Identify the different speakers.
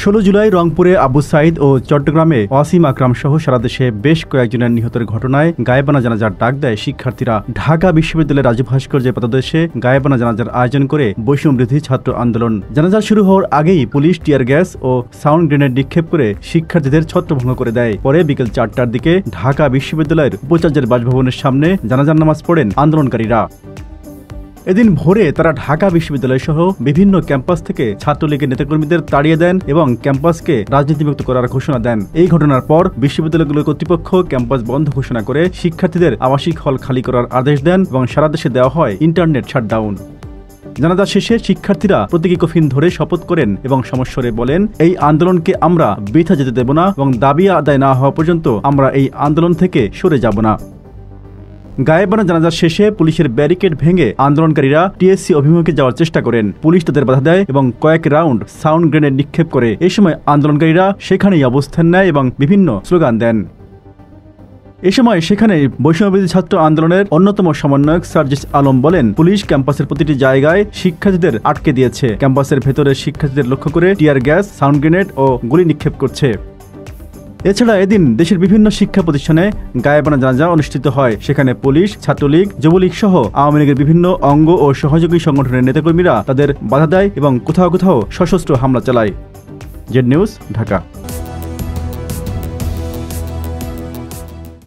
Speaker 1: 16 জুলাই রংপুরে আবু সাইদ ও চট্টগ্রামে ওয়াসিম আকরাম সহ সারা দেশে বেশ কয়েকজনের নিহতের ঘটনায় গায়েবানা জানাজার ডাক দেয় শিক্ষার্থীরা। ঢাকা বিশ্ববিদ্যালয়ের রাজু ভাস্কর্যের পাদদেশে গায়েবানা জানাজার আয়োজন করে বৈষম্যবিরোধী ছাত্র আন্দোলন। জানাজা শুরু হওয়ার আগেই পুলিশ টিয়ার গ্যাস ও সাউন্ড গ্রেনেড নিক্ষেপ করে শিক্ষার্থীদের ছত্রভঙ্গ করে দেয়। পরে বিকেল 4টার দিকে ঢাকা বিশ্ববিদ্যালয়ের উপাচার্যের বাসভবনের সামনে জানাজার নামাজ পড়েন আন্দোলনকারীরা। এদিন ভোরে তারা ঢাকা বিশ্ববিদ্যালয় সহ বিভিন্ন ক্যাম্পাস থেকে ছাত্রলীগের নেতাকর্মীদের তাড়িয়ে দেন এবং ক্যাম্পাসকে রাজনীতিমুক্ত করার ঘোষণা দেন। এই ঘটনার পর বিশ্ববিদ্যালয়গুলোর কর্তৃপক্ষ ক্যাম্পাস বন্ধ ঘোষণা করে শিক্ষার্থীদের আবাসিক হল খালি করার আদেশ দেন এবং সারা দেশে দেওয়া হয় ইন্টারনেট শাটডাউন। জানাজা শেষে শিক্ষার্থীরা প্রতীকী কফিন ধরে শপথ করেন এবং সমস্বরে বলেন, এই আন্দোলনকে আমরা বৃথা যেতে দেব না এবং দাবি আদায় না হওয়া পর্যন্ত আমরা এই আন্দোলন থেকে সরে যাব না। গায়েবানা জানাজার শেষে পুলিশের ব্যারিকেড ভেঙে আন্দোলনকারীরা টিএসসি অভিমুখে যাওয়ার চেষ্টা করেন। পুলিশ তাদের বাধা দেয় এবং কয়েক রাউন্ড সাউন্ড গ্রেনেড নিক্ষেপ করে। এ সময় আন্দোলনকারীরা সেখানেই অবস্থান নেয় এবং বিভিন্ন স্লোগান দেন। এ সময় সেখানে বৈষম্যবিরোধী ছাত্র আন্দোলনের অন্যতম সমন্বয়ক সার্জিস আলম বলেন, পুলিশ ক্যাম্পাসের প্রতিটি জায়গায় শিক্ষার্থীদের আটকে দিয়েছে। ক্যাম্পাসের ভেতরে শিক্ষার্থীদের লক্ষ্য করে টিয়ার গ্যাস, সাউন্ড গ্রেনেড ও গুলি নিক্ষেপ করছে। এছাড়া এদিন দেশের বিভিন্ন শিক্ষা প্রতিষ্ঠানে গায়েবানা জানাজা অনুষ্ঠিত হয়। সেখানে পুলিশ, ছাত্রলীগ, যুবলীগ সহ আওয়ামী লীগের বিভিন্ন অঙ্গ ও সহযোগী সংগঠনের নেতাকর্মীরা তাদের বাধা দেয় এবং কোথাও কোথাও সশস্ত্র হামলা চালায়। Z news, Dhaka.